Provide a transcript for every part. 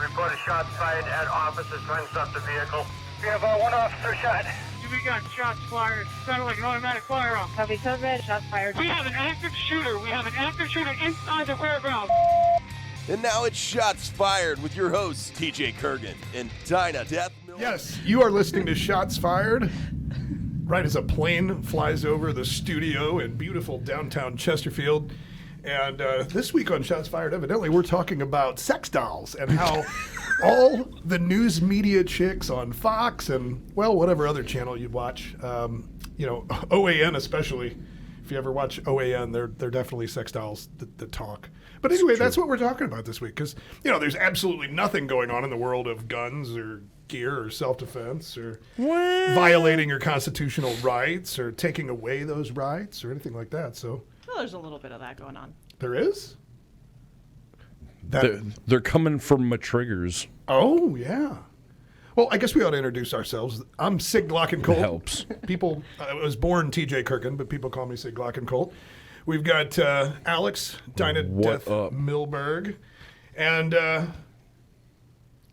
Report a shot fired at officers trying to stop the vehicle. We have one officer shot. We got shots fired. Sounded like an automatic firearm. Copy, code red, shots fired. We have an active shooter. We have an active shooter inside the fairground. And now it's Shots Fired with your hosts, TJ Kirgin and Dinah Death Miller. Yes, you are listening to Shots Fired right as a plane flies over the studio in beautiful downtown Chesterfield. And this week on Shots Fired, evidently, we're talking about sex dolls and how all the news media chicks on Fox and, well, whatever other channel you'd watch, OAN especially. If you ever watch OAN, they're definitely sex dolls that talk. But anyway, that's what we're talking about this week because, there's absolutely nothing going on in the world of guns or gear or self-defense or violating your constitutional rights or taking away those rights or anything like that. So. Well, there's a little bit of that going on. There is? They're coming from triggers. Oh, yeah. Well, I guess we ought to introduce ourselves. I'm Sig Glockencolt. Helps. People, I was born TJ Kirkin, but people call me Sig Glockencolt. We've got Alex, Dinah Death Milberg, and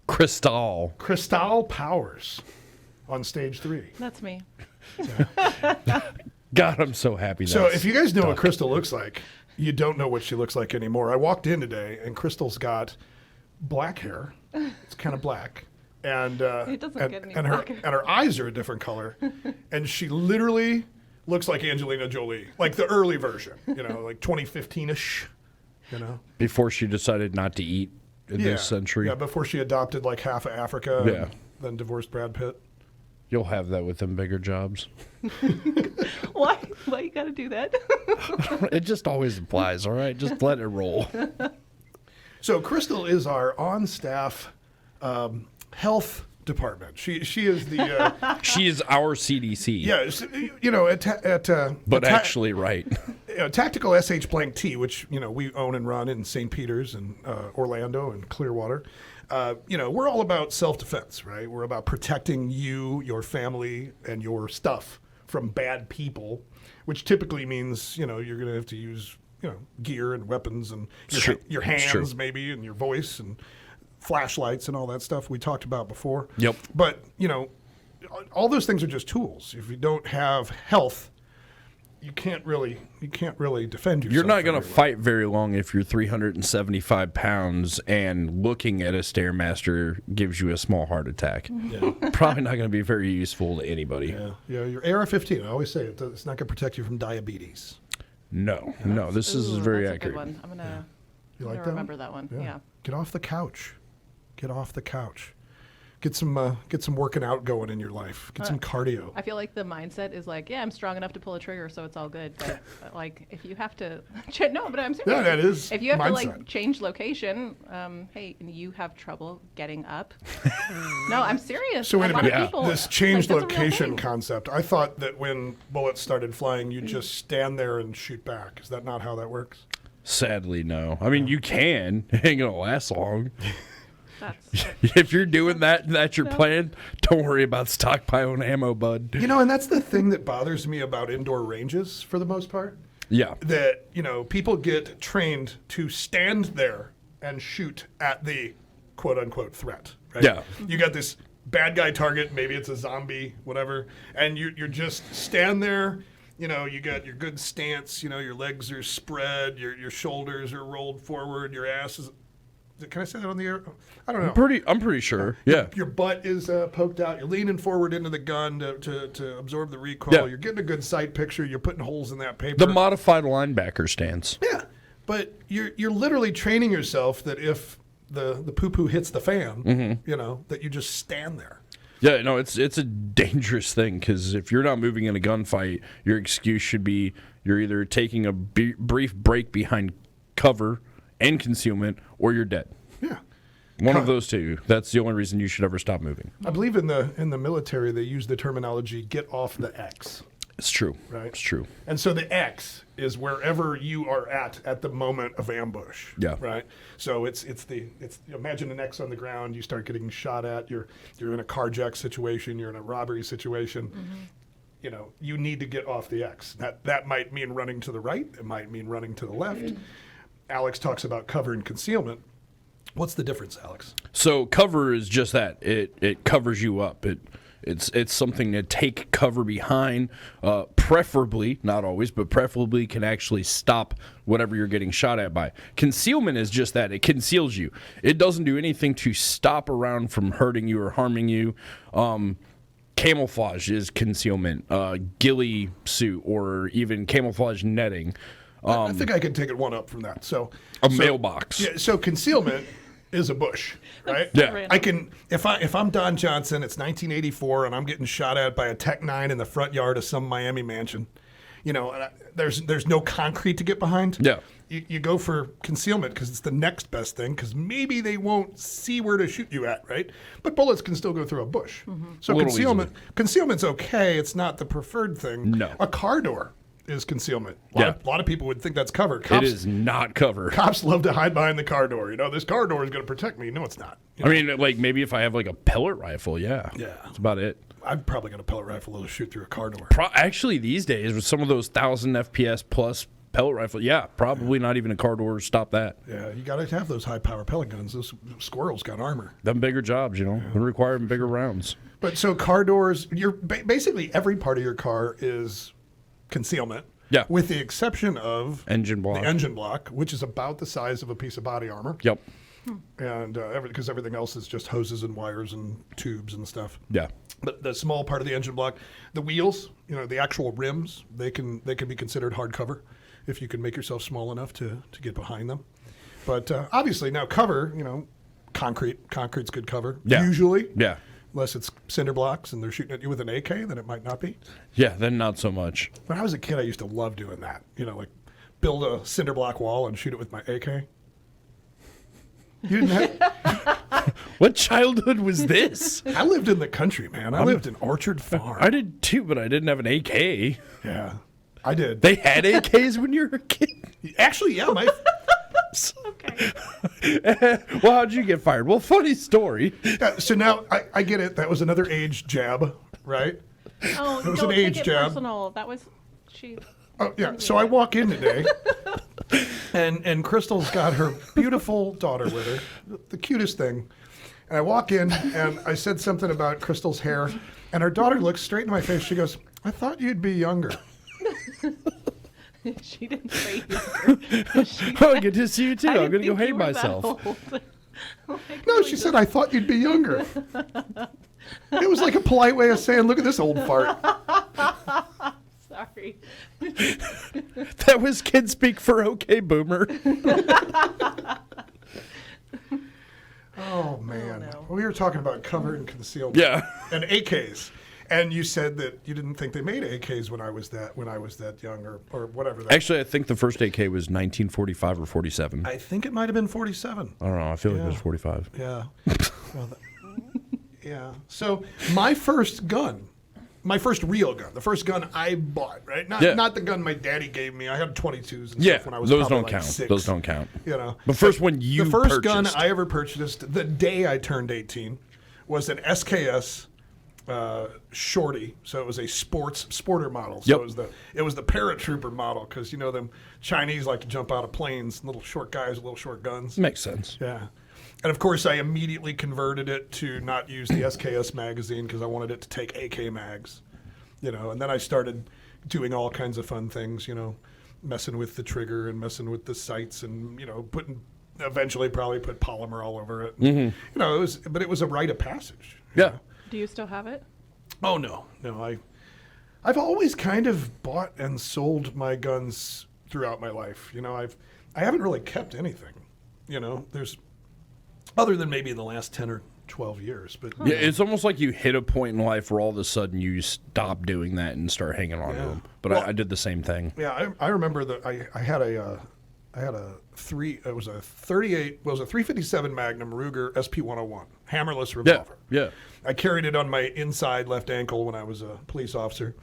Krystal Powers on stage 3. That's me. God, I'm so happy. So if you guys know what Krystal looks like, you don't know what she looks like anymore. I walked in today, and Krystal's got black hair. It's kind of black. And it doesn't get any blacker. And her eyes are a different color. And she literally looks like Angelina Jolie, like the early version, like 2015-ish, Before she decided not to eat in this century. Yeah, before she adopted like half of Africa and then divorced Brad Pitt. You'll have that with them bigger jobs. Why you gotta do that? It just always applies, all right? Just let it roll. So Krystal is our on-staff health department. She is the... she is our CDC. Yeah, but actually right. Tactical Sh.T, which, we own and run in St. Peter's and Orlando and Clearwater. We're all about self-defense, right? We're about protecting you, your family, and your stuff from bad people, which typically means, you're going to have to use, gear and weapons and your hands maybe and your voice and flashlights and all that stuff we talked about before. Yep. But, all those things are just tools. If you don't have health, you can't really defend yourself. You're not going to fight very long if you're 375 pounds and looking at a Stairmaster gives you a small heart attack. Yeah. Probably not going to be very useful to anybody. Yeah. Your AR-15, I always say it's not going to protect you from diabetes. No, this is very that's accurate. A good one. I'm gonna remember that one. Yeah. Get off the couch. Get some working out going in your life. Get some cardio. I feel like the mindset is like, I'm strong enough to pull a trigger, so it's all good. But like, if you have to, no, but I'm serious. Yeah, that is. If you have mindset. to change location, hey, and you have trouble getting up. No, I'm serious. So wait a minute. People, this changed that's a real location thing. concept. I thought that when bullets started flying, you just stand there and shoot back. Is that not how that works? Sadly, no. I mean, you can. It ain't going to last long. That's if you're doing that, that's your plan, don't worry about stockpiling ammo, bud. And that's the thing that bothers me about indoor ranges for the most part. Yeah. That, people get trained to stand there and shoot at the quote-unquote threat. Right? Yeah. You got this bad guy target, maybe it's a zombie, whatever, and you're just stand there. You got your good stance, your legs are spread, your shoulders are rolled forward, your ass is... Can I say that on the air? I don't know. I'm pretty sure. Yeah. Your butt is poked out. You're leaning forward into the gun to absorb the recoil. Yeah. You're getting a good sight picture. You're putting holes in that paper. The modified linebacker stance. Yeah. But you're literally training yourself that if the poo-poo hits the fan, that you just stand there. Yeah, no, it's a dangerous thing because if you're not moving in a gunfight, your excuse should be you're either taking a brief break behind cover and concealment, or you're dead. Yeah. One of those two. That's the only reason you should ever stop moving. I believe in the military they use the terminology "get off the X." It's true. Right. It's true. And so the X is wherever you are at the moment of ambush. Yeah. Right. So it's imagine an X on the ground. You start getting shot at. You're in a carjack situation. You're in a robbery situation. Mm-hmm. You need to get off the X. That might mean running to the right. It might mean running to the left. Alex talks about cover and concealment. What's the difference, Alex? So cover is just that. It covers you up. It's something to take cover behind. Preferably, not always, but preferably can actually stop whatever you're getting shot at by. Concealment is just that. It conceals you. It doesn't do anything to stop a round from hurting you or harming you. Camouflage is concealment. Ghillie suit or even camouflage netting. I think I can take it one up from that. So mailbox. Yeah. So concealment is a bush, right? Yeah. I can if I'm Don Johnson, it's 1984, and I'm getting shot at by a Tech 9 in the front yard of some Miami mansion. And there's no concrete to get behind. Yeah. You go for concealment because it's the next best thing, because maybe they won't see where to shoot you at, right? But bullets can still go through a bush. So concealment's okay. It's not the preferred thing. No. A car door is concealment. A lot of people would think that's cover. It is not cover. Cops love to hide behind the car door. This car door is going to protect me. No, it's not. I mean, like maybe if I have like a pellet rifle, yeah. That's about it. I've probably got a pellet rifle that'll shoot through a car door. Actually, these days with some of those 1,000 FPS plus pellet rifle, probably not even a car door stop that. Yeah, you got to have those high power pellet guns. Those squirrels got armor. Them bigger jobs, they require bigger rounds. But so car doors, basically every part of your car is concealment. Yeah. With the exception of Engine block. The engine block, which is about the size of a piece of body armor. Yep. And because everything else is just hoses and wires and tubes and stuff. Yeah. But the small part of the engine block, the wheels, the actual rims, they can be considered hard cover if you can make yourself small enough to get behind them. But obviously now cover, concrete's good cover. Yeah. Usually. Yeah. Unless it's cinder blocks and they're shooting at you with an AK, then it might not be. Yeah, then not so much. When I was a kid, I used to love doing that. Like build a cinder block wall and shoot it with my AK. You didn't have... What childhood was this? I lived in the country, man. I lived in Orchard Farm. I did too, but I didn't have an AK. Yeah, I did. They had AKs when you were a kid? Actually, yeah. Okay. Well, how'd you get fired? Well, funny story. Yeah, so now I get it. That was another age jab, right? Oh, It was don't an take age it jab. personal. That was she. Oh, yeah. So I walk in today, and Krystal's got her beautiful daughter with her, the cutest thing. And I walk in, and I said something about Krystal's hair, and her daughter looks straight in my face. She goes, "I thought you'd be younger." She didn't say younger. Oh, good to see you too. I I'm didn't gonna go think hate you were that myself. old. No, she said, "I thought you'd be younger." It was like a polite way of saying, "Look at this old fart." Sorry. That was kid speak for okay, boomer. Oh man, no. We were talking about cover and concealment. Yeah. And AKs. And you said that you didn't think they made AKs when I was that young or whatever. Actually, I think the first AK was 1945 or 47. I think it might have been 47. I don't know. I feel like it was 45. Yeah. Well, yeah. So my first real gun, the first gun I bought, right? Not the gun my daddy gave me. I had 22s and stuff when I was those probably don't like count. 6. Those don't count. The first one you The first gun purchased. I ever purchased the day I turned 18 was an SKS Shorty. So it was a sporter model. So it was the paratrooper model, because them Chinese like to jump out of planes, little short guys with little short guns. Makes sense. Yeah. And of course, I immediately converted it to not use the SKS magazine because I wanted it to take AK mags, And then I started doing all kinds of fun things, messing with the trigger and messing with the sights and eventually probably put polymer all over it. Mm-hmm. It was a rite of passage. Yeah. Do you still have it? Oh no. I've always kind of bought and sold my guns throughout my life. I haven't really kept anything. There's other than maybe in the last 10 or 12 years. But Yeah, it's almost like you hit a point in life where all of a sudden you stop doing that and start hanging on to them. But I did the same thing. Yeah, I remember that I had a 357 Magnum Ruger SP-101 hammerless revolver. Yeah. I carried it on my inside left ankle when I was a police officer.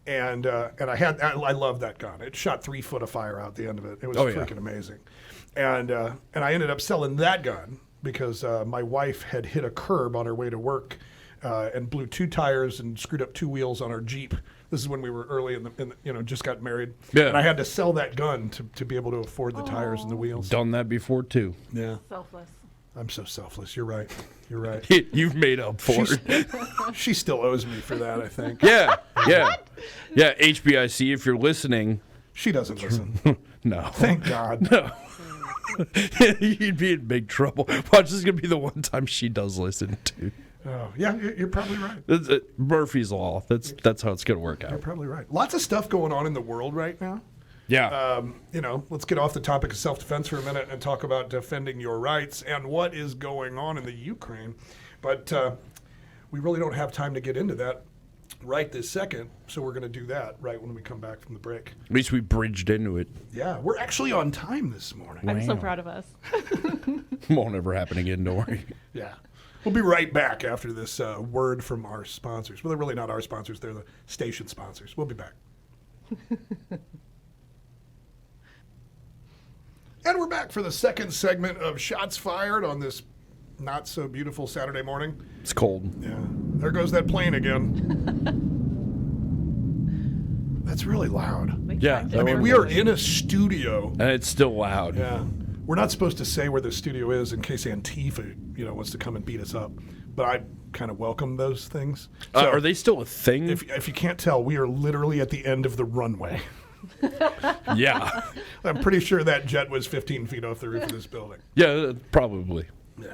And I loved that gun. It shot 3 foot of fire out the end of it. It was freaking amazing. And I ended up selling that gun because my wife had hit a curb on her way to work and blew 2 tires and screwed up 2 wheels on our Jeep. This is when we were early in the just got married. Yeah. And I had to sell that gun to be able to afford the tires and the wheels. Done that before too. Yeah. Selfless. I'm so selfless. You're right. You're right. You've made up for it. She still owes me for that, I think. Yeah. HBIC, if you're listening. She doesn't listen. No. Thank God. No. You'd be in big trouble. Watch, this is going to be the one time she does listen, too. Oh, yeah, you're probably right. Murphy's Law. That's how it's going to work out. You're probably right. Lots of stuff going on in the world right now. Yeah. Let's get off the topic of self-defense for a minute and talk about defending your rights and what is going on in the Ukraine. But we really don't have time to get into that right this second, so we're going to do that right when we come back from the break. At least we bridged into it. Yeah, we're actually on time this morning. I'm so proud of us. Won't ever happen again, don't worry. Yeah. We'll be right back after this word from our sponsors. Well, they're really not our sponsors. They're the station sponsors. We'll be back. And we're back for the second segment of Shots Fired on this not so beautiful Saturday morning. It's cold. Yeah. There goes that plane again. That's really loud. Yeah. I mean, we are in a studio. And it's still loud. Yeah. We're not supposed to say where the studio is in case Antifa, wants to come and beat us up. But I kind of welcome those things. So Are they still a thing? if you can't tell, we are literally at the end of the runway. Yeah. I'm pretty sure that jet was 15 feet off the roof of this building. Yeah, probably. Yeah.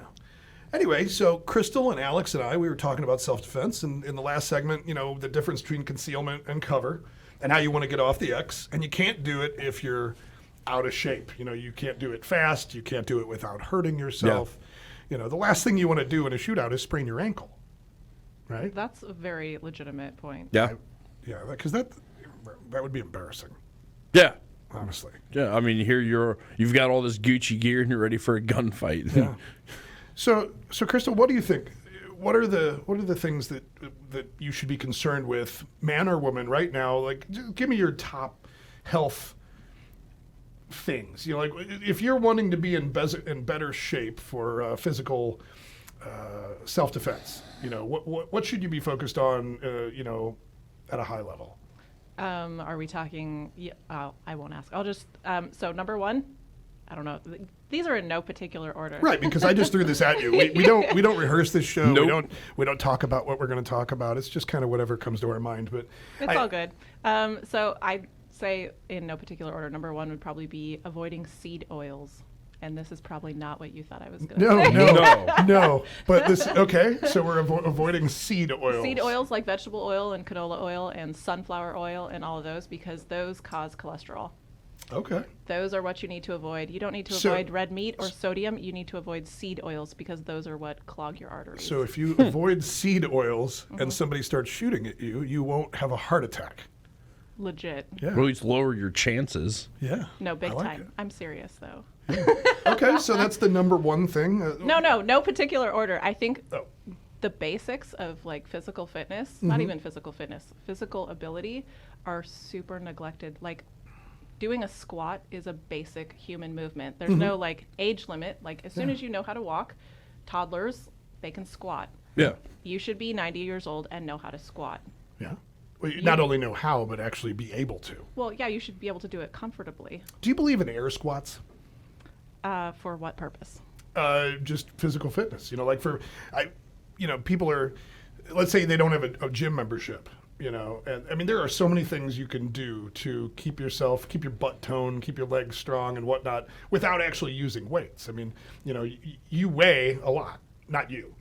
Anyway, so Krystal and Alex and I, we were talking about self-defense, and in the last segment, the difference between concealment and cover, and how you want to get off the X, and you can't do it if you're out of shape. You can't do it fast. You can't do it without hurting yourself. Yeah. The last thing you want to do in a shootout is sprain your ankle, right? That's a very legitimate point. Yeah. Yeah, because that would be embarrassing, Yeah. honestly. Yeah. I mean, here you've got all this Gucci gear and you're ready for a gunfight. Yeah. So Krystal, what do you think? What are the things that you should be concerned with, man or woman, right now? Like, just give me your top health things. Like if you're wanting to be in better shape for physical self-defense, what should you be focused on, at a high level? Are we talking? I won't ask. I'll just. So number one, I don't know. These are in no particular order. Right, because I just threw this at you. We don't rehearse this show. Nope. We don't talk about what we're going to talk about. It's just kind of whatever comes to our mind. But It's all good. So I'd say in no particular order, number one would probably be avoiding seed oils. And this is probably not what you thought I was going to say. No. But this, okay, so we're avoiding seed oils. Seed oils like vegetable oil and canola oil and sunflower oil and all of those, because those cause cholesterol. Okay. Those are what you need to avoid. You don't need to avoid red meat or sodium. You need to avoid seed oils because those are what clog your arteries. So if you avoid seed oils and somebody starts shooting at you, you won't have a heart attack. Legit. Yeah. Or at least lower your chances. Yeah. No, big I like time. it. I'm serious, though. Okay, so that's the number one thing. No particular order. I think Oh. the basics of like physical fitness, not even physical fitness, physical ability are super neglected. Like doing a squat is a basic human movement. There's no like age limit. Like as soon as you know how to walk, toddlers, they can squat. Yeah. You should be 90 years old and know how to squat. Yeah. Well, you not only know how, but actually be able to. Well, yeah, you should be able to do it comfortably. Do you believe in air squats? For what purpose? Just physical fitness. People are, let's say they don't have a gym membership, and I mean, there are so many things you can do to keep your butt toned, keep your legs strong and whatnot without actually using weights. I mean, you weigh a lot, not you.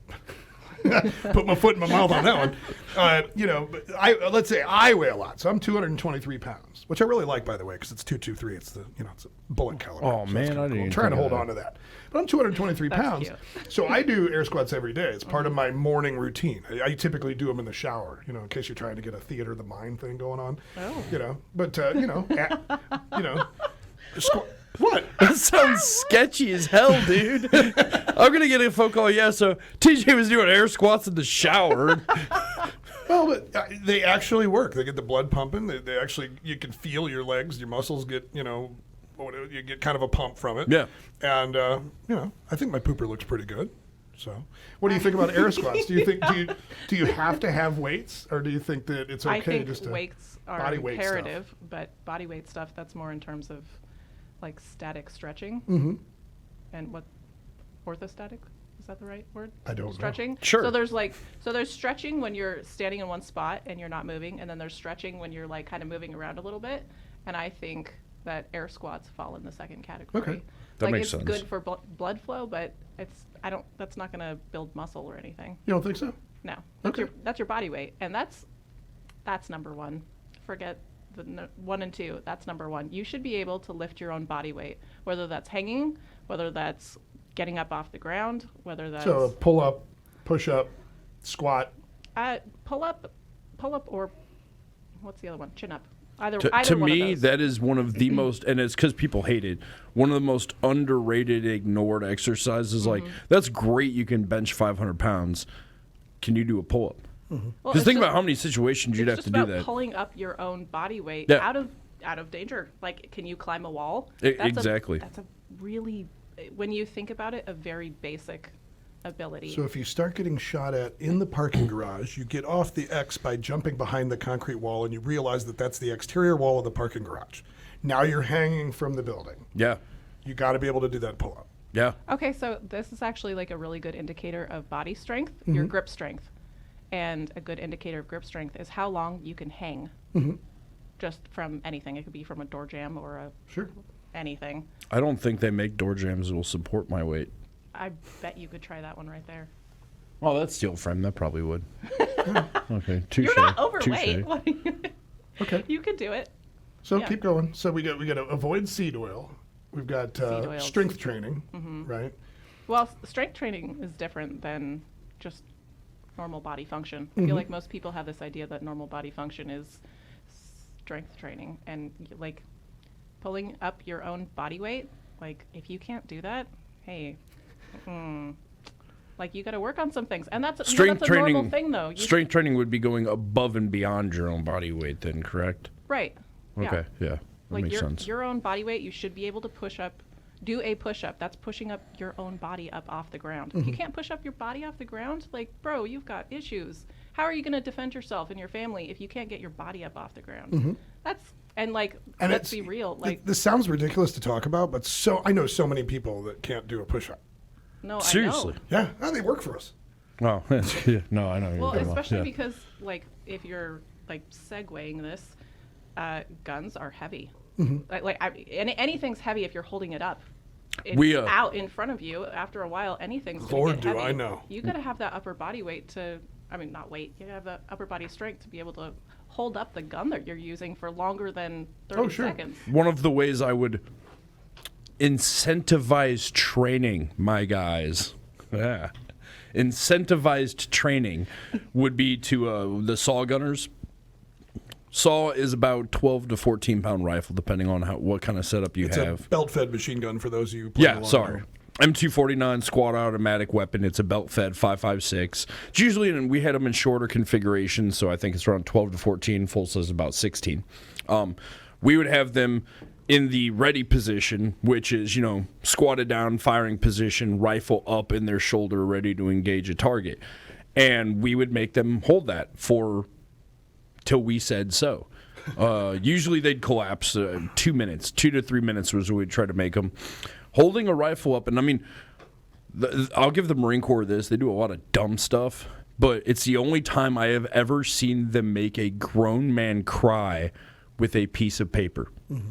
Put my foot in my mouth on that one. But let's say I weigh a lot, so I'm 223 pounds, which I really like, by the way, because it's 223. It's it's a bullet caliber. Oh, so man, that's kinda I didn't cool. I'm even trying to think hold of on to that. But I'm 223 pounds, so I do air squats every day. It's part of my morning routine. I typically do them in the shower, in case you're trying to get a theater of the mind thing going on. Oh. But what? That sounds sketchy as hell, dude. I'm going to get a phone call. Yeah, so TJ was doing air squats in the shower. Well, but they actually work. They get the blood pumping. They actually, you can feel your legs, your muscles get, you get kind of a pump from it. Yeah. And, I think my pooper looks pretty good. So what do you think about air squats? Do you have to have weights, or do you think that it's okay I think just to weights are body weight imperative, stuff? but body weight stuff, that's more in terms of like static stretching. Mm-hmm. And what orthostatic. Is that the right word? I don't know. Stretching. Sure. So there's stretching when you're standing in one spot and you're not moving, and then there's stretching when you're like kind of moving around a little bit. And I think that air squats fall in the second category. Okay. That makes sense. It's good for blood flow, but that's not going to build muscle or anything. You don't think so? No. Okay. That's your body weight, and that's number one. Forget the 1 and 2. That's number one. You should be able to lift your own body weight, whether that's hanging, whether that's getting up off the ground, whether that's So pull up, push up, squat. pull up, or what's the other one? Chin up. Either To one of me, those. that is one of the most, and it's because people hate it, one of the most underrated, ignored exercises. Like, that's great, you can bench 500 pounds. Can you do a pull-up? Well, Because it's think just- about how many situations you'd it's have just to do about that. pulling up your own body weight Yeah. out of danger. Like, can you climb a wall? Exactly. That's a really, when you think about it, a very basic ability. So if you start getting shot at in the parking garage, you get off the X by jumping behind the concrete wall, and you realize that that's the exterior wall of the parking garage. Now you're hanging from the building. Yeah. You got to be able to do that pull-up. Yeah. Okay, so this is actually like a really good indicator of body strength, your grip strength. And a good indicator of grip strength is how long you can hang just from anything. It could be from a door jamb or Sure. anything. I don't think they make door jams that will support my weight. I bet you could try that one right there. Well, that's steel frame. That probably would. Okay. Touche. You're not overweight. Touche. What are you- Okay. You could do it. So Yeah. keep going. So we got to avoid seed oil. We've got oils. strength training, right? Well, strength training is different than just normal body function. I feel like most people have this idea that normal body function is strength training, and like pulling up your own body weight. Like, if you can't do that, hey, like, you got to work on some things, and that's a normal thing, though. Strength training would be going above and beyond your own body weight, then, correct? Right. Okay. Yeah. That Like makes sense. your own body weight, you should be able to do a push-up. That's pushing up your own body up off the ground. If you can't push up your body off the ground, like, bro, you've got issues. How are you going to defend yourself and your family if you can't get your body up off the ground? Let's be real. Like, this sounds ridiculous to talk about, but I know so many people that can't do a push-up. no, Seriously. I know. Yeah, they work for us. Wow. Yeah, no, I know. Well, you're talking about. especially Yeah. because, like, if you're like segueing this, guns are heavy. Anything's heavy if you're holding it up. It's out in front of you. After a while, anything's gonna Lord, get do heavy. I know. You gotta have that upper body weight not weight. You gotta have that upper body strength to be able to hold up the gun that you're using for longer than 30 sure. seconds. One of the ways I would incentivize training my guys, incentivized training would be to the saw gunners. Saw is about 12 to 14 pound rifle, depending on what kind of setup you It's have. a belt-fed machine gun for those of you playing along. Sorry. M249 squad automatic weapon. It's a belt-fed 5.56. It's usually, we had them in shorter configurations, so I think it's around 12 to 14. Full says about 16. We would have them in the ready position, which is, squatted down, firing position, rifle up in their shoulder, ready to engage a target. And we would make them hold that till we said so. Usually they'd collapse 2 minutes. 2 to 3 minutes was what we'd try to make them. Holding a rifle up, and I mean, I'll give the Marine Corps this. They do a lot of dumb stuff, but it's the only time I have ever seen them make a grown man cry with a piece of paper. Mm-hmm.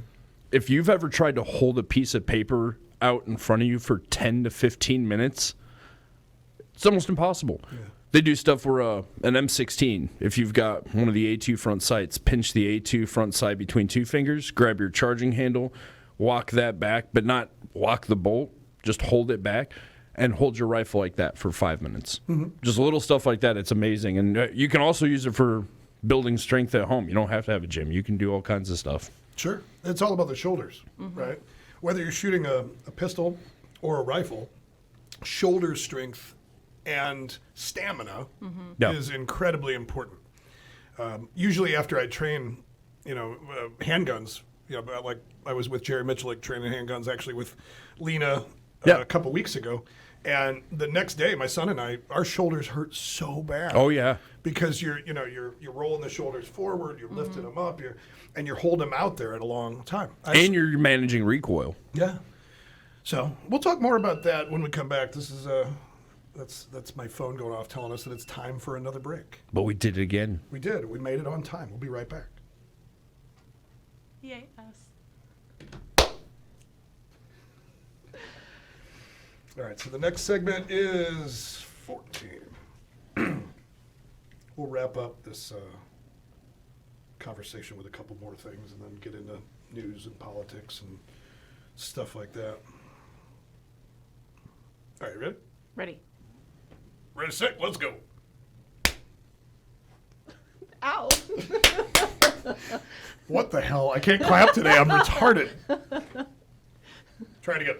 If you've ever tried to hold a piece of paper out in front of you for 10 to 15 minutes, it's almost impossible. Yeah. They do stuff where an M16, if you've got one of the A2 front sights, pinch the A2 front sight between two fingers, grab your charging handle, walk that back, but not lock the bolt, just hold it back, and hold your rifle like that for 5 minutes. Mm-hmm. Just little stuff like that. It's amazing. And you can also use it for building strength at home. You don't have to have a gym. You can do all kinds of stuff. Sure. It's all about the shoulders, right? Whether you're shooting a pistol or a rifle, shoulder strength and stamina is incredibly important. Usually after I train, handguns, like I was with Jerry Mitchell training handguns, actually with Lena a couple weeks ago. And the next day, my son and I, our shoulders hurt so bad. Oh yeah, because you're rolling the shoulders forward, you're lifting them up, you're holding them out there at a long time. And you're managing recoil. Yeah. So we'll talk more about that when we come back. This is that's my phone going off telling us that it's time for another break. But we did it again. We did. We made it on time. We'll be right back. Yay, us. All right, so the next segment is 14. We'll wrap up this conversation with a couple more things and then get into news and politics and stuff like that. All right, ready? Ready. Ready, set, let's go. Ow. What the hell? I can't clap today. I'm retarded. Try it again.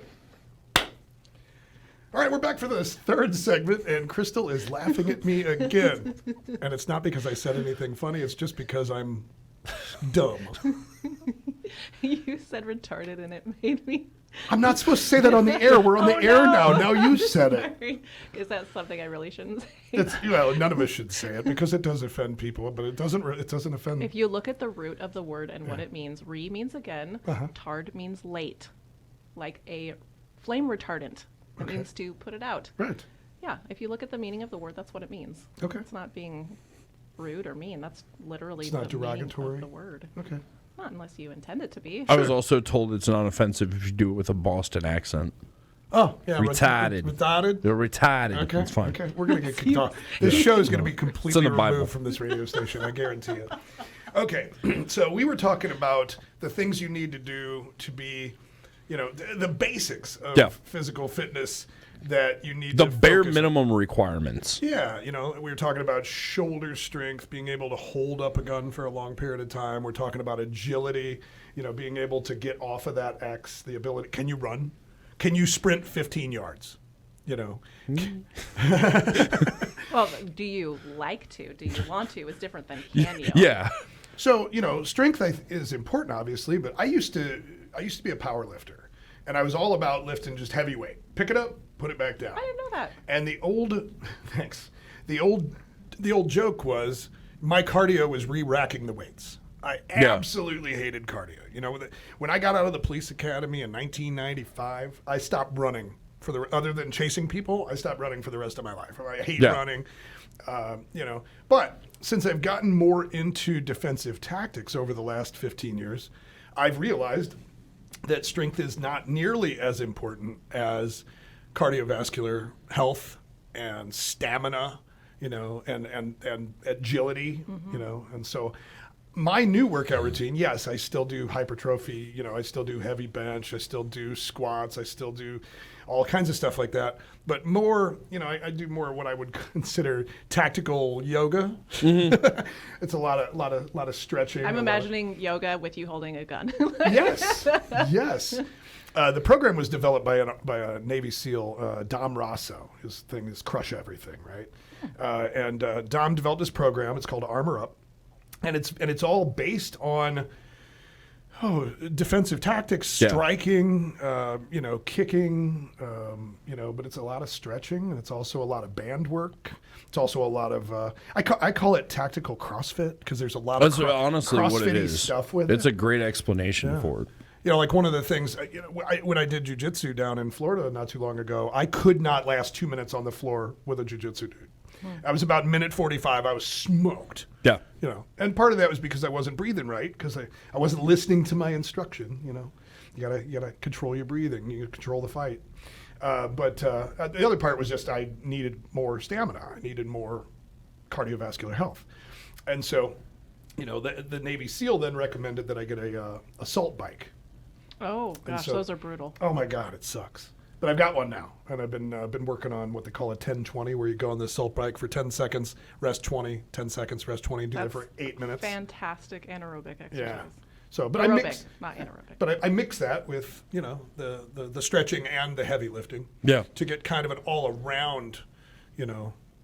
All right, we're back for this third segment, and Krystal is laughing at me again. And it's not because I said anything funny. It's just because I'm dumb. You said retarded, and it made me... I'm not supposed to say that on the air. We're on the air now. Now you said it. Sorry. Is that something I really shouldn't say? Well, none of us should say it because it does offend people, but it doesn't offend. If you look at the root of the word and what it means, re means again, tard means late, like a flame retardant. It means to put it out. Right. Yeah, if you look at the meaning of the word, that's what it means. Okay. It's not being rude or mean. That's literally It's not the meaning derogatory? of the word. Okay. Not unless you intend it to be. I was also told it's not offensive if you do it with a Boston accent. Oh, yeah. Retarded. Retarded? They're retarded. Okay. It's fine. Okay. We're going to get kicked off. This show is going to be completely the Bible. removed from this radio station. I guarantee it. Okay. So we were talking about the things you need to do to be, the basics of physical fitness that you need The to bare focus on. minimum requirements. Yeah, we were talking about shoulder strength, being able to hold up a gun for a long period of time. We're talking about agility, being able to get off of that X, the ability. Can you run? Can you sprint 15 yards? Well, do you like to? Do you want to? Is different than can you? Yeah. So, strength is important, obviously, but I used to be a power lifter, and I was all about lifting just heavy weight. Pick it up, put it back down. I didn't know that. And the old joke was my cardio was re-racking the weights. I absolutely hated cardio. When I got out of the police academy in 1995, I stopped running other than chasing people. I stopped running for the rest of my life. I hate running. But since I've gotten more into defensive tactics over the last 15 years, I've realized that strength is not nearly as important as cardiovascular health and stamina, and agility, and so my new workout routine, yes, I still do hypertrophy, I still do heavy bench, I still do squats, I still do all kinds of stuff like that, but more, I do more what I would consider tactical yoga. Mm-hmm. It's a lot of stretching. I'm imagining yoga with you holding a gun. Yes. The program was developed by a Navy SEAL, Dom Rosso. His thing is crush everything, right? And Dom developed this program. It's called Armor Up, and it's all based on defensive tactics, striking, kicking, but it's a lot of stretching, and it's also a lot of band work. It's also a lot of I call it tactical CrossFit because there's a lot of honestly what it is. Stuff with it's it. a great explanation for it. Like one of the things, when I did jiu-jitsu down in Florida not too long ago, I could not last 2 minutes on the floor with a jiu-jitsu dude. I was about minute 45. I was smoked. Yeah. And part of that was because I wasn't breathing right, because I wasn't listening to my instruction. You gotta control your breathing. You control the fight. But the other part was just I needed more stamina. I needed more cardiovascular health. And so, the Navy SEAL then recommended that I get a assault bike. Oh gosh, those are brutal. Oh my God, it sucks. But I've got one now, and I've been working on what they call a 10-20, where you go on the assault bike for 10 seconds, rest 20, 10 seconds, rest 20, do that for 8 minutes. Fantastic anaerobic exercise. Yeah. So, but aerobic, I mix, not anaerobic. But I mix that with the stretching and the heavy lifting. Yeah. To get kind of an all around,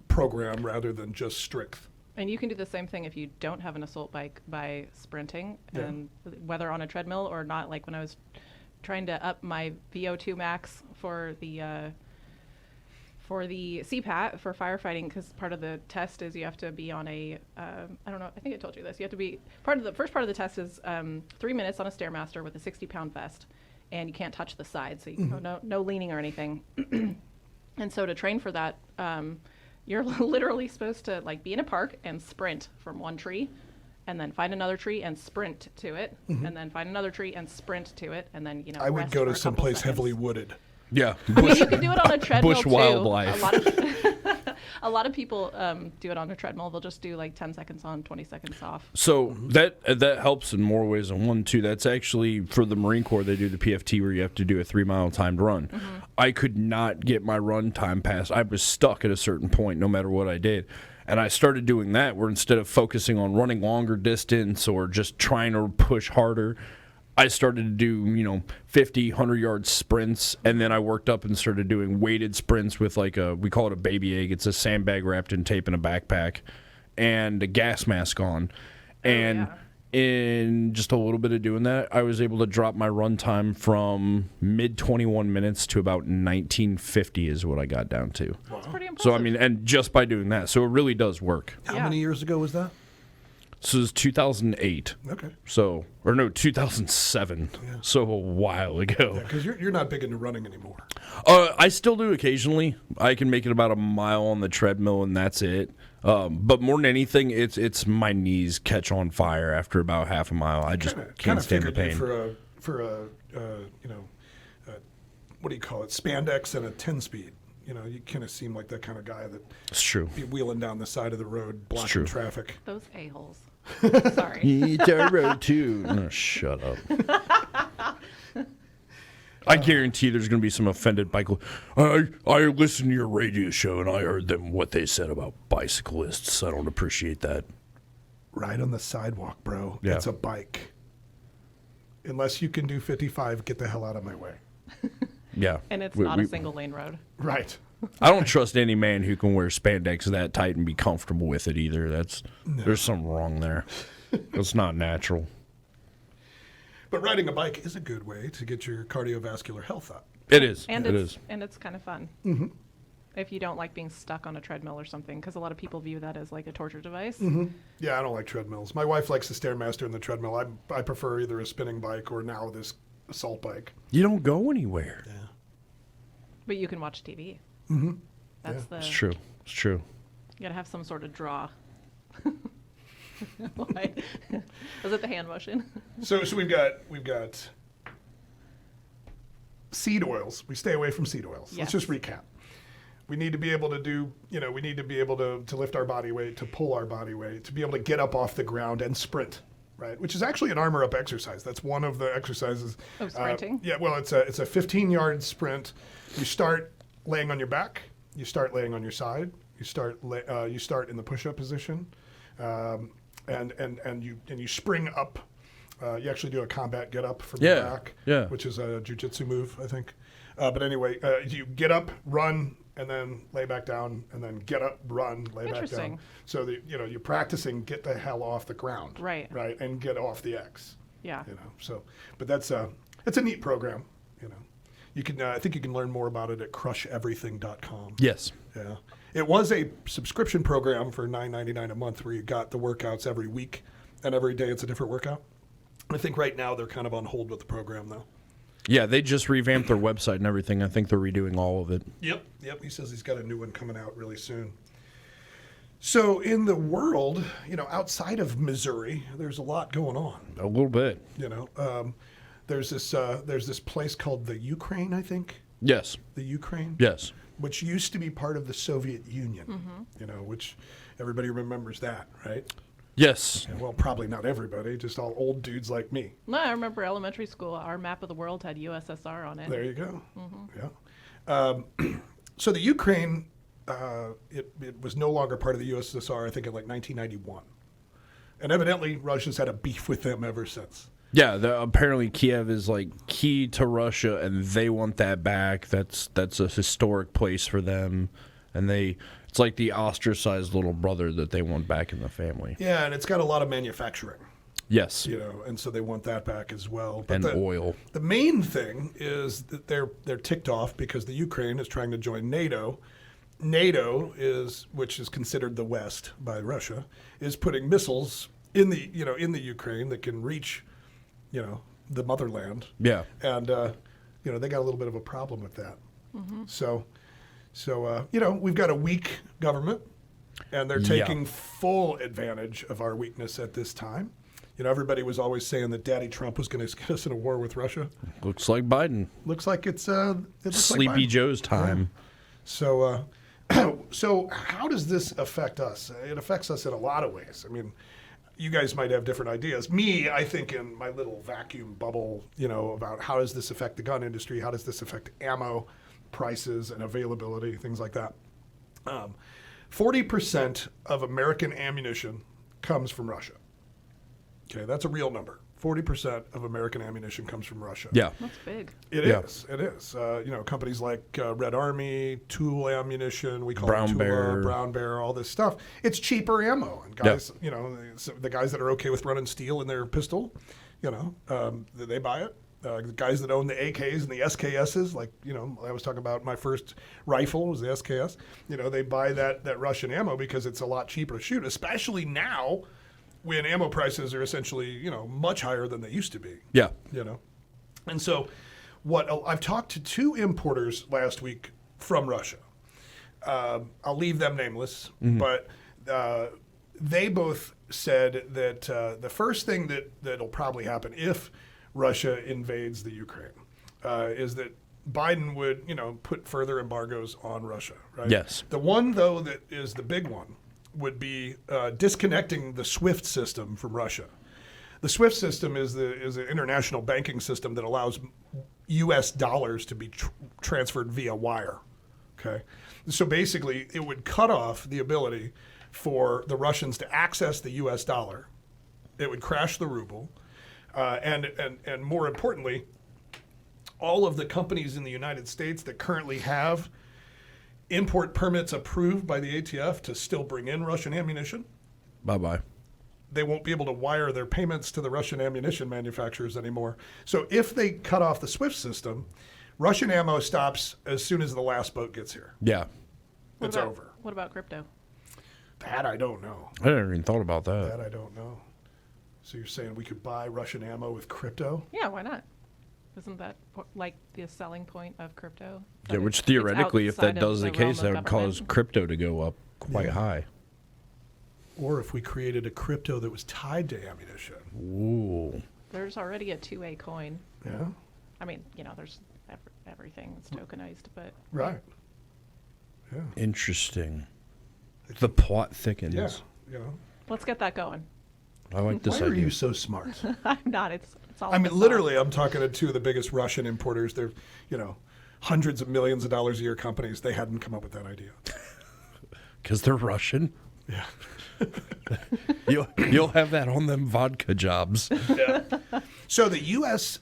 program rather than just strength. And you can do the same thing if you don't have an assault bike by sprinting, and whether on a treadmill or not. Like when I was trying to up my VO2 max for the CPAT for firefighting, because part of the test is you have to be on I don't know, I think I told you this. You have to be the first part of the test is 3 minutes on a Stairmaster with a 60-pound vest, and you can't touch the side, so you no leaning or anything. And so to train for that, you're literally supposed to like be in a park and sprint from one tree, and then find another tree and sprint to it, and then find another tree and sprint to it, and then I would rest go for to a couple someplace seconds. heavily wooded. Yeah. I mean, you can do it on a treadmill Bush too. wildlife. A lot of people do it on a treadmill. They'll just do like 10 seconds on, 20 seconds off. So that helps in more ways than one, too. That's actually for the Marine Corps. They do the PFT where you have to do a 3-mile timed run. I could not get my run time past. I was stuck at a certain point no matter what I did. And I started doing that where instead of focusing on running longer distance or just trying to push harder, I started to do, 50, 100-yard sprints, and then I worked up and started doing weighted sprints with we call it a baby egg. It's a sandbag wrapped in tape in a backpack and a gas mask on. And in just a little bit of doing that, I was able to drop my run time from mid-21 minutes to about 1950 is what I got down to. That's pretty impressive. So, and just by doing that. So it really does work. How many years ago was that? So it was 2008. Okay. 2007. Yeah. So a while ago. Yeah, because you're not big into running anymore. I still do occasionally. I can make it about a mile on the treadmill, and that's it. But more than anything, it's my knees catch on fire after about half a mile. I just can't stand the pain. For a what do you call it? Spandex and a 10-speed. You kind of seem like that kind of guy that. It's true. Be wheeling down the side of the road, blocking traffic. Those a-holes. Sorry. Eat a road too. Oh, shut up. I guarantee there's going to be some offended bicycle. I listened to your radio show and I heard them what they said about bicyclists. I don't appreciate that. Ride on the sidewalk, bro. Yeah. It's a bike. Unless you can do 55, get the hell out of my way. Yeah. And it's not a single lane road. Right. I don't trust any man who can wear spandex that tight and be comfortable with it either. There's something wrong there. It's not natural. But riding a bike is a good way to get your cardiovascular health up. It is. And it is. And it's kind of fun. If you don't like being stuck on a treadmill or something, because a lot of people view that as like a torture device. Yeah, I don't like treadmills. My wife likes the Stairmaster and the treadmill. I prefer either a spinning bike or now this assault bike. You don't go anywhere. Yeah. But you can watch TV. That's It's true. It's true. You gotta have some sort of draw. Why? Was it the hand motion? So we've got seed oils. We stay away from seed oils. Yes. Let's just recap. We need to be able to do, we need to be able to lift our body weight, to pull our body weight, to be able to get up off the ground and sprint, right? Which is actually an armor up exercise. That's one of the exercises. Oh, sprinting? Yeah, well, it's a 15-yard sprint. You start laying on your back. You start laying on your side. You start in the push-up position, and you spring up. You actually do a combat get up from your back, which is a jiu-jitsu move, I think. But anyway, you get up, run, and then lay back down, and then get up, run, lay back down. So that you're practicing get the hell off the ground, right, and get off the X. Yeah. So, but it's a neat program. You can I think you can learn more about it at crusheverything.com. Yes. Yeah. It was a subscription program for $9.99 a month where you got the workouts every week, and every day it's a different workout. I think right now they're kind of on hold with the program, though. Yeah, they just revamped their website and everything. I think they're redoing all of it. Yep. He says he's got a new one coming out really soon. So in the world, outside of Missouri, there's a lot going on. A little bit. There's this place called the Ukraine, I think. Yes. The Ukraine. Yes. Which used to be part of the Soviet Union. Which everybody remembers that, right? Yes. Yeah, well, probably not everybody, just all old dudes like me. No, I remember elementary school. Our map of the world had USSR on it. There you go. Yeah. So the Ukraine, it was no longer part of the USSR, I think, in like 1991. And evidently, Russia's had a beef with them ever since. Yeah, apparently Kiev is like key to Russia, and they want that back. That's a historic place for them, and it's like the ostracized little brother that they want back in the family. Yeah, and it's got a lot of manufacturing. Yes. And so they want that back as well. But and oil. The main thing is that they're ticked off because the Ukraine is trying to join NATO. NATO which is considered the West by Russia, is putting missiles in the Ukraine that can reach, the motherland. Yeah. And, they got a little bit of a problem with that. So, we've got a weak government, and they're taking full advantage of our weakness at this time. Everybody was always saying that Daddy Trump was going to get us in a war with Russia. Looks like Biden. Looks like it looks Sleepy like Biden. Joe's time. Yeah. So how does this affect us? It affects us in a lot of ways. I mean, you guys might have different ideas. Me, I think in my little vacuum bubble, about how does this affect the gun industry? How does this affect ammo prices and availability, things like that. 40% of American ammunition comes from Russia. Okay, that's a real number. 40% of American ammunition comes from Russia. Yeah. That's big. It is. It is. Companies like Red Army, Tool Ammunition, we call Brown it Tula, Bear. Brown Bear, all this stuff. It's cheaper ammo. And guys, the guys that are okay with running steel in their pistol, they buy it. The guys that own the AKs and the SKSs, I was talking about my first rifle was the SKS. They buy that Russian ammo because it's a lot cheaper to shoot, especially now when ammo prices are essentially, much higher than they used to be. Yeah. And so I've talked to 2 importers last week from Russia. I'll leave them nameless, but they both said that the first thing that'll probably happen if Russia invades the Ukraine is that Biden would, put further embargoes on Russia, right? Yes. The one, though, that is the big one would be disconnecting the SWIFT system from Russia. The SWIFT system is an international banking system that allows U.S. dollars to be transferred via wire. Okay, so basically, it would cut off the ability for the Russians to access the U.S. dollar. It would crash the ruble, and more importantly, all of the companies in the United States that currently have import permits approved by the ATF to still bring in Russian ammunition. Bye-bye. They won't be able to wire their payments to the Russian ammunition manufacturers anymore. So if they cut off the SWIFT system, Russian ammo stops as soon as the last boat gets here. Yeah. It's over. What about crypto? That I don't know. I never even thought about that. That I don't know. So you're saying we could buy Russian ammo with crypto? Yeah, why not? Isn't that like the selling point of crypto? Yeah, That which it's theoretically, if that outside of does the case, realm that of would cause government? crypto to go up quite high. Or if we created a crypto that was tied to ammunition. Ooh. There's already a 2A coin. Yeah. I mean, there's everything that's tokenized, but Right. Yeah. Interesting. The plot thickens. Yeah. let's get that going. I like this Why are idea. you so smart? I'm not. It's all. I mean, facade. literally, I'm talking to 2 of the biggest Russian importers. They're, hundreds of millions of dollars a year companies. They hadn't come up with that idea. Because they're Russian. Yeah. You'll have that on them vodka jobs. Yeah. So the U.S.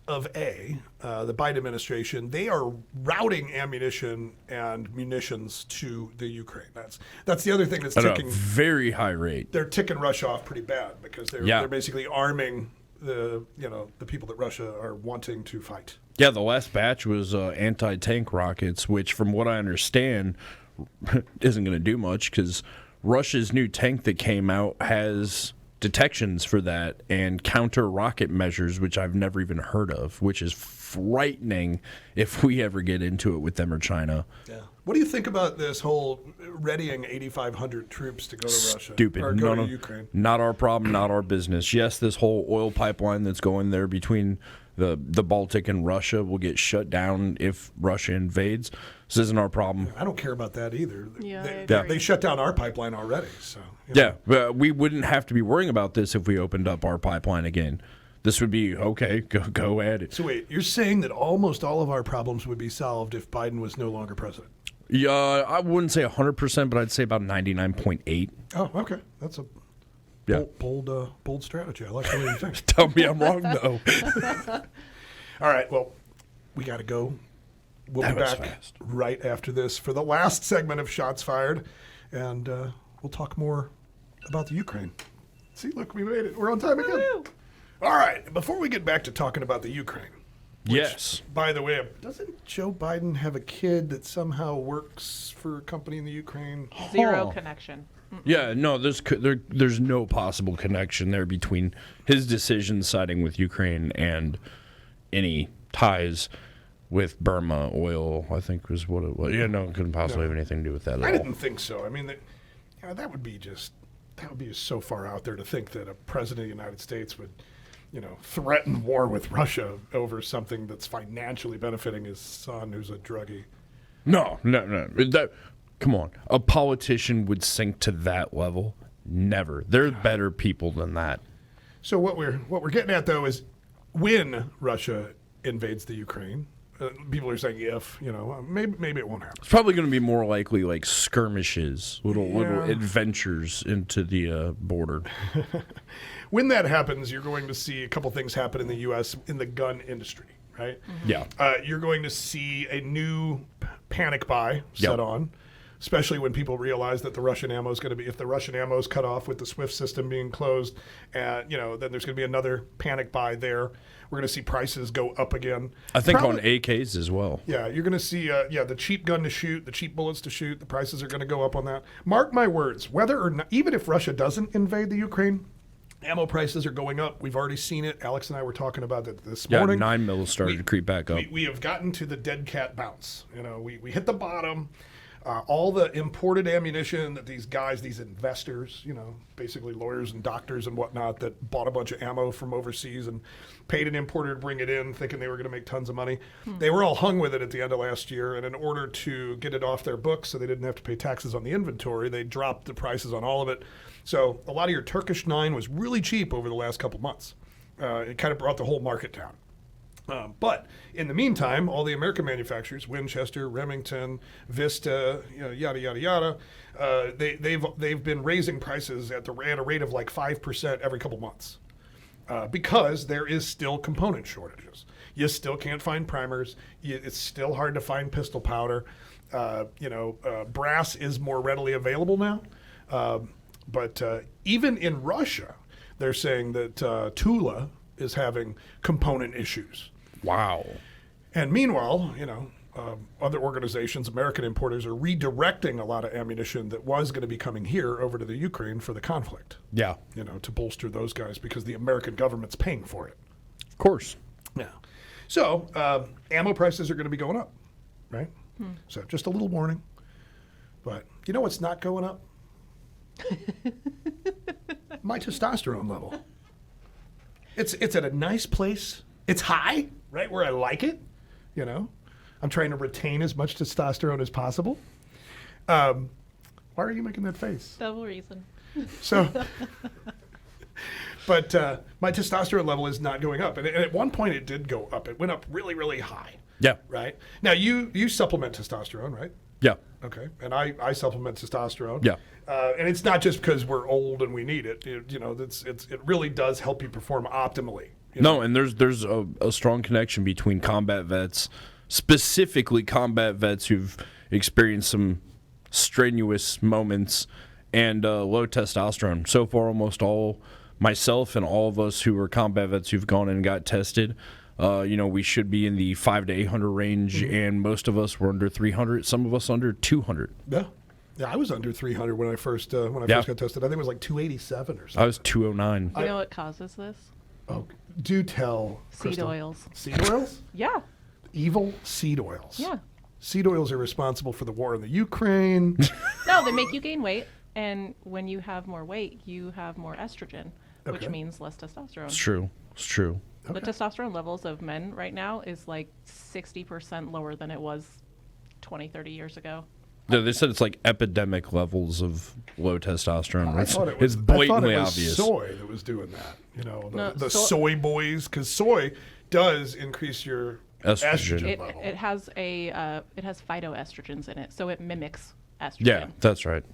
of A, the Biden administration, they are routing ammunition and munitions to the Ukraine. That's the other thing that's At a ticking. very high rate. They're ticking Russia off pretty bad because they're basically arming the people that Russia are wanting to fight. Yeah, the last batch was anti-tank rockets, which, from what I understand, isn't going to do much because Russia's new tank that came out has detections for that and counter rocket measures, which I've never even heard of, which is frightening if we ever get into it with them or China. Yeah. What do you think about this whole readying 8,500 troops to go to Russia? Stupid. Or go to Ukraine? Not our problem, not our business. Yes, this whole oil pipeline that's going there between the Baltic and Russia will get shut down if Russia invades. This isn't our problem. I don't care about that either. Yeah, I They agree. shut down our pipeline already. So Yeah, but we wouldn't have to be worrying about this if we opened up our pipeline again. This would be, okay, go at it. So wait, you're saying that almost all of our problems would be solved if Biden was no longer president? Yeah, I wouldn't say 100%, but I'd say about 99.8. Oh, okay. That's a bold strategy. I like the way you think. Tell me I'm wrong, though. All right, well, we got to go. We'll That be was back fast. right after this for the last segment of Shots Fired, and we'll talk more about the Ukraine. See, look, we made it. We're on time again. Woo! All right, before we get back to talking about the Ukraine, Which, Yes. by the way, doesn't Joe Biden have a kid that somehow works for a company in the Ukraine? Zero Huh. connection. Yeah, no, there's no possible connection there between his decision siding with Ukraine and any ties with Burma oil, I think was what it was. Yeah, no, it couldn't possibly have anything to do with that at I all. didn't think so. I mean, that would be so far out there to think that a president of the United States would, threaten war with Russia over something that's financially benefiting his son, who's a druggie. No. Come on. A politician would sink to that level? Never. There's better people than that. So what we're getting at though is when Russia invades the Ukraine, people are saying if, maybe it won't happen. It's probably going to be more likely like skirmishes, little Yeah. adventures into the border. When that happens, you're going to see a couple things happen in the U.S. in the gun industry, right? Yeah. You're going to see a new panic buy set on, especially when people realize that the Russian ammo is going to be, if the Russian ammo is cut off with the SWIFT system being closed, then there's going to be another panic buy there. We're going to see prices go up again. I think on AKs as well. Yeah, you're going to see, the cheap gun to shoot, the cheap bullets to shoot, the prices are going to go up on that. Mark my words, whether or not, even if Russia doesn't invade the Ukraine, ammo prices are going up. We've already seen it. Alex and I were talking about it this morning. 9mm started to creep back up. We have gotten to the dead cat bounce. We hit the bottom. All the imported ammunition that these guys, these investors, basically lawyers and doctors and whatnot that bought a bunch of ammo from overseas and paid an importer to bring it in thinking they were going to make tons of money. They were all hung with it at the end of last year. And in order to get it off their books so they didn't have to pay taxes on the inventory, they dropped the prices on all of it. So a lot of your Turkish 9 was really cheap over the last couple months. It kind of brought the whole market down. But in the meantime, all the American manufacturers, Winchester, Remington, Vista, yada yada yada, they've been raising prices at a rate of like 5% every couple months, because there is still component shortages. You still can't find primers. It's still hard to find pistol powder. Brass is more readily available now, but even in Russia, they're saying that Tula is having component issues. Wow. And meanwhile, other organizations, American importers, are redirecting a lot of ammunition that was going to be coming here over to the Ukraine for the conflict. Yeah. To bolster those guys because the American government's paying for it. Of course. Yeah. So ammo prices are going to be going up, right? So just a little warning. But you know what's not going up? My testosterone level. It's at a nice place. It's high, right where I like it. I'm trying to retain as much testosterone as possible. Why are you making that face? Double reason. So, but my testosterone level is not going up, and at one point it did go up. It went up really, really high. Yeah. Right now, you supplement testosterone, right? Yeah. Okay, and I supplement testosterone. Yeah. And it's not just because we're old and we need it. It really does help you perform optimally. No, and there's a strong connection between combat vets, specifically combat vets who've experienced some strenuous moments, and low testosterone. So far, almost all, myself and all of us who are combat vets who've gone and got tested, we should be in the 500 to 800 range, and most of us were under 300. Some of us under 200. Yeah. Yeah, I was under 300 when I first got tested. I think it was like 287 or something. I was 209. You know what causes this? Oh, do tell. Seed Krystal. oils. Seed oils? Yeah. Evil seed oils. Yeah. Seed oils are responsible for the war in the Ukraine. No, they make you gain weight, and when you have more weight, you have more estrogen, which Okay. means less testosterone. It's true. It's true. The testosterone levels of men right now is like 60% lower than it was 20, 30 years ago. Yeah, they said it's like epidemic levels of low testosterone. I thought it was, It's blatantly I thought it was obvious. soy that was doing that. No, the so- soy boys, because soy does increase your estrogen It level. has phytoestrogens in it, so it mimics estrogen. Yeah, that's right.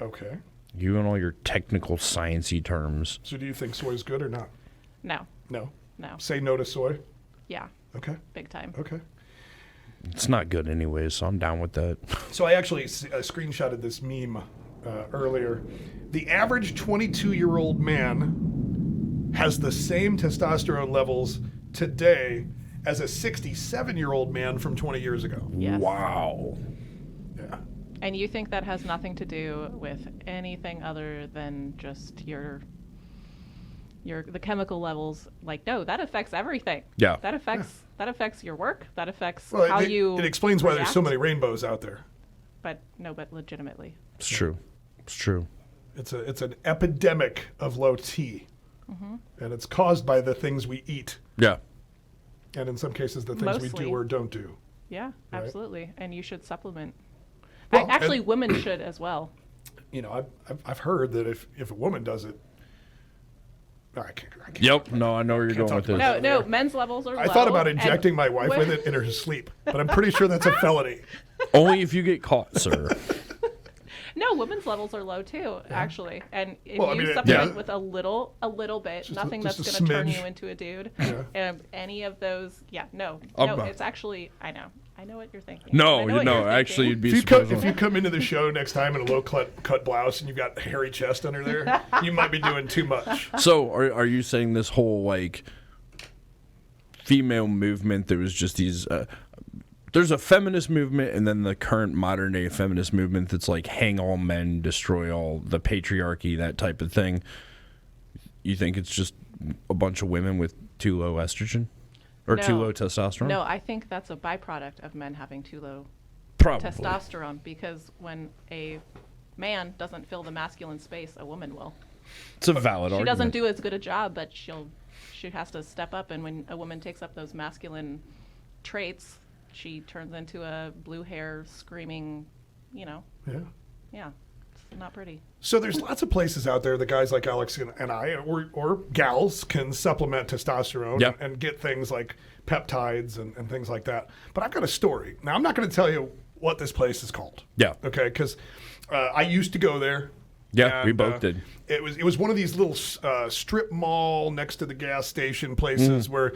Okay. You and all your technical sciencey terms. So do you think soy is good or not? No. No. No. Say no to soy. Yeah. Okay. Big time. Okay. It's not good anyways, so I'm down with that. So I actually screenshotted this meme earlier. The average 22-year-old man has the same testosterone levels today as a 67-year-old man from 20 years ago. Yes. Wow. Yeah. And you think that has nothing to do with anything other than just the chemical levels? Like, no, that affects everything. Yeah. That affects your work. That affects Well, how you. it explains why there's so react. many rainbows out there. But legitimately. It's true. It's true. It's an epidemic of low T, and it's caused by the things we eat, Yeah. and in some cases the things we Mostly. do or don't do. Yeah, Right. absolutely. And you should supplement. Well, Actually, and- women should as well. You know, I've heard that if a woman does it, no, I can't. Yep. No, I know where you're Can't going with talk this. about No, men's levels are low. I thought about and injecting my wife with it in her sleep, but I'm pretty sure that's a felony. Only if you get caught, sir. No, women's levels are low too, actually. And if Well, I you mean, supplement yeah. with a little bit, nothing just that's a going to turn smidge. you into a dude. Yeah. Any of those, no, I'm- it's actually, I know what you're thinking. No, I know you what know, you're actually, you'd thinking. be surprised. If you come into the show next time in a low cut blouse and you've got hairy chest under there, you might be doing too much. So, are you saying this whole like female movement? There was just these. There's a feminist movement, and then the current modern day feminist movement that's like hang all men, destroy all the patriarchy, that type of thing. You think it's just a bunch of women with too low estrogen or too No. low testosterone? No, I think that's a byproduct of men having too low Probably. testosterone, because when a man doesn't fill the masculine space, a woman will. It's a valid She argument. doesn't do as good a job, but she has to step up, and when a woman takes up those masculine traits, she turns into a blue hair screaming, Yeah. yeah, it's not pretty. So there's lots of places out there that guys like Alex and I, or gals, can supplement testosterone Yeah. and get things like peptides and things like that. But I've got a story. Now, I'm not going to tell you what this place is called. Yeah. Okay, because I used to go there. Yeah, we and, both did. It was one of these little strip mall next to the gas station places where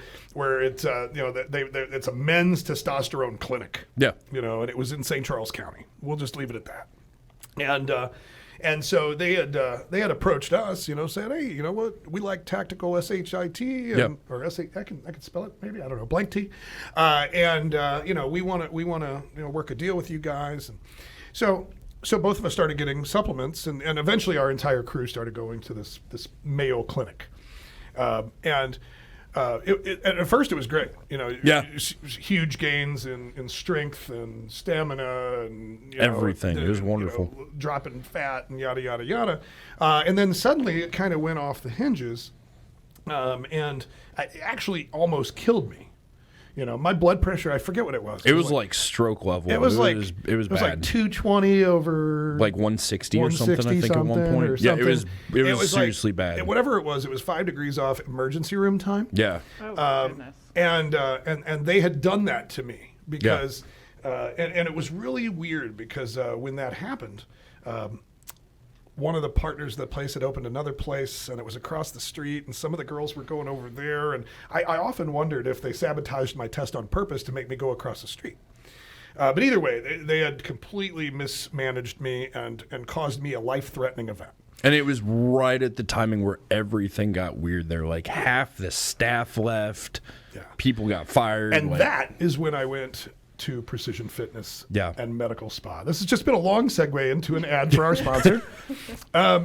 it's it's a men's testosterone clinic. Yeah. And it was in St. Charles County. We'll just leave it at that. And so they had approached us, saying, hey, you know what, we like TacticalSht Yep. or S. I can spell it maybe, I don't know, blank T, and we want to work a deal with you guys, and so both of us started getting supplements, and eventually our entire crew started going to this Mayo clinic, and at first it was great, Yeah. huge gains in strength and stamina and Everything. It was wonderful. Dropping fat and yada yada yada, and then suddenly it kind of went off the hinges, and it actually almost killed me. My blood pressure, I forget what it was. It was like stroke level. It was it was like bad. 220 over Like 160 or something, I think, at one something or point. Yeah, it was something. seriously like, bad. Whatever it was 5 degrees off emergency room time. Yeah. Oh my goodness. And they had done that to me because and it was really weird because when that happened, one of the partners of the place had opened another place, and it was across the street, and some of the girls were going over there, and I often wondered if they sabotaged my test on purpose to make me go across the street. But either way, they had completely mismanaged me and caused me a life-threatening event. And it was right at the timing where everything got weird there. Like half the staff left. Yeah. People got fired. And like, that is when I went to Precision Fitness Yeah. and Medical Spa. This has just been a long segue into an ad for our sponsor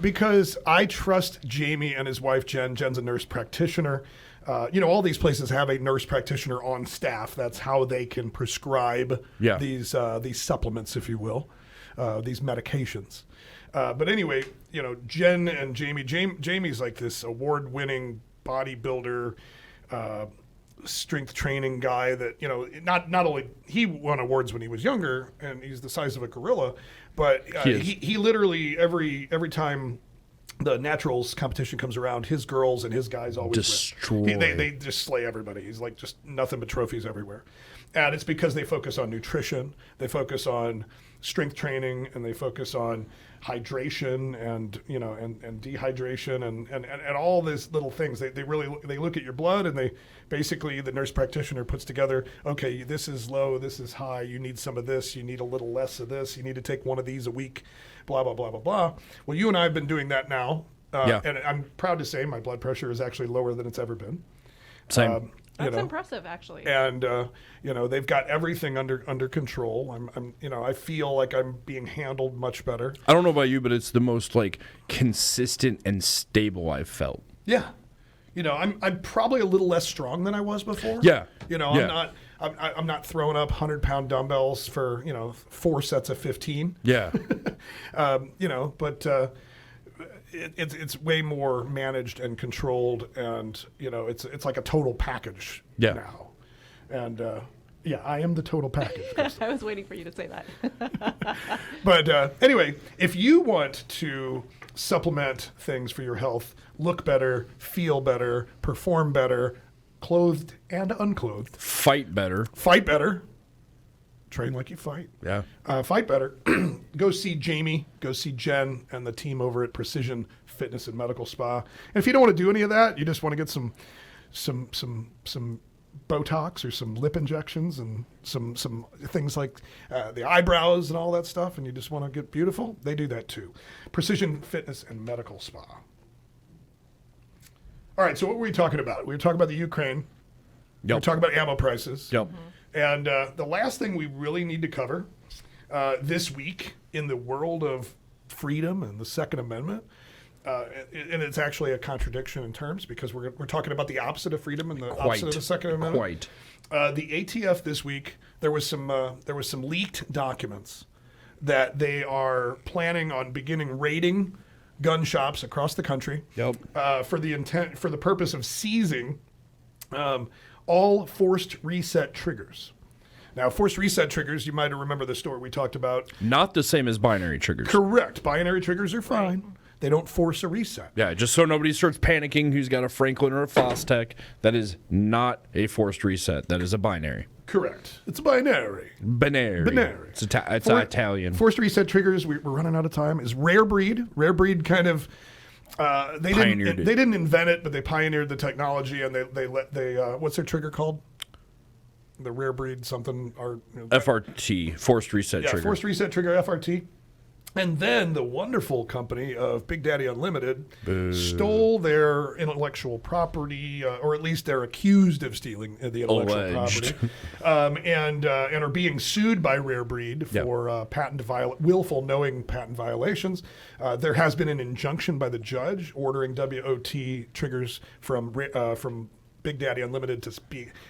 because I trust Jamie and his wife, Jen. Jen's a nurse practitioner. All these places have a nurse practitioner on staff. That's how they can prescribe these supplements, if you will, these medications. But anyway, Jen and Jamie. Jamie's like this award-winning bodybuilder, strength training guy that not only he won awards when he was younger and he's the size of a gorilla, but he literally every time the naturals competition comes around, his girls and his guys always destroy. win. They just slay everybody. He's like just nothing but trophies everywhere, and it's because they focus on nutrition, they focus on strength training, and they focus on hydration and and dehydration and all these little things. They look at your blood, and they basically, the nurse practitioner puts together, okay, this is low, this is high, you need some of this, you need a little less of this, you need to take one of these a week, blah blah blah blah blah. Well, you and I have been doing that now, and I'm proud to say my blood pressure is actually lower than it's ever been. Same. That's impressive, actually. And they've got everything under control. I feel like I'm being handled much better. I don't know about you, but it's the most like consistent and stable I've felt. Yeah. I'm probably a little less strong than I was before. Yeah. I'm not throwing up 100-pound dumbbells for 4 sets of 15. Yeah. But it's way more managed and controlled, and it's like a total package now. And I am the total package. I was waiting for you to say that. But anyway, if you want to supplement things for your health, look better, feel better, perform better, clothed and unclothed, Fight better. Train like you fight. Yeah. Fight better. Go see Jamie, go see Jen and the team over at Precision Fitness and Medical Spa. And if you don't want to do any of that, you just want to get some Botox or some lip injections and some things like the eyebrows and all that stuff, and you just want to get beautiful, they do that too. Precision Fitness and Medical Spa. All right, so what were we talking about? We were talking about the Ukraine. Yep. We were talking about ammo prices. Yep. And the last thing we really need to cover this week in the world of freedom and the Second Amendment, and it's actually a contradiction in terms because we're talking about the opposite of freedom and the opposite of the Second Amendment. The ATF this week, there was some leaked documents that they are planning on beginning raiding gun shops across the country. Yep. For the purpose of seizing all forced reset triggers. Now, forced reset triggers, you might remember the story we talked about. Not the same as binary triggers. Correct. Binary triggers are fine. They don't force a reset. Yeah, just so nobody starts panicking who's got a Franklin or a Fostech. That is not a forced reset. That is a binary. Correct. It's a binary. Binary. It's Italian. Forced reset triggers, we're running out of time, is Rare Breed. Rare Breed kind of... They didn't invent it, but they pioneered the technology, and they what's their trigger called? The Rare Breed something or FRT, forced reset trigger. Forced reset trigger, FRT. And then the wonderful company of Big Daddy Unlimited stole their intellectual property, or at least they're accused of stealing the intellectual property, and are being sued by Rare Breed for willful knowing patent violations. There has been an injunction by the judge ordering WOT triggers from Big Daddy Unlimited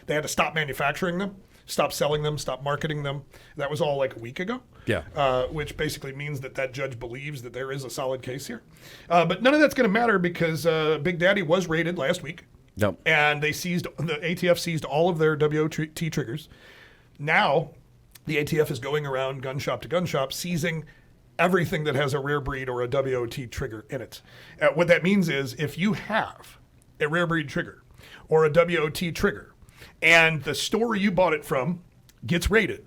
they had to stop manufacturing them, stop selling them, stop marketing them. That was all like a week ago. Yeah. Which basically means that judge believes that there is a solid case here. But none of that's going to matter because Big Daddy was raided last week. Yep. And the ATF seized all of their WOT triggers. Now, the ATF is going around gun shop to gun shop seizing everything that has a Rare Breed or a WOT trigger in it. What that means is if you have a Rare Breed trigger or a WOT trigger, and the store you bought it from gets raided,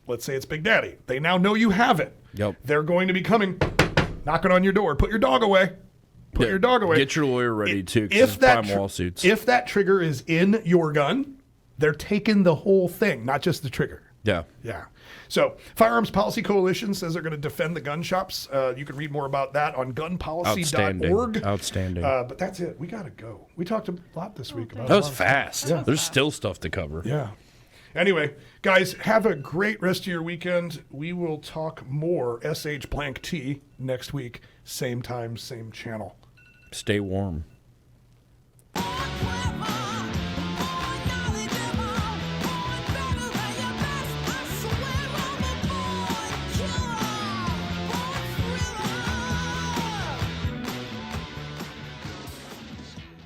let's say it's Big Daddy, they now know you have it. Yep. They're going to be coming, knocking on your door. Put your dog away. Put your dog away. Get your lawyer ready, too, because it's prime lawsuits. If that trigger is in your gun, they're taking the whole thing, not just the trigger. Yeah. Yeah. So, Firearms Policy Coalition says they're going to defend the gun shops. You can read more about that on gunpolicy.org. Outstanding. But that's it. We got to go. We talked a lot this week about that was fast. Yeah. There's still stuff to cover. Yeah. Anyway, guys, have a great rest of your weekend. We will talk more SH Blank T next week. Same time, same channel. Stay warm.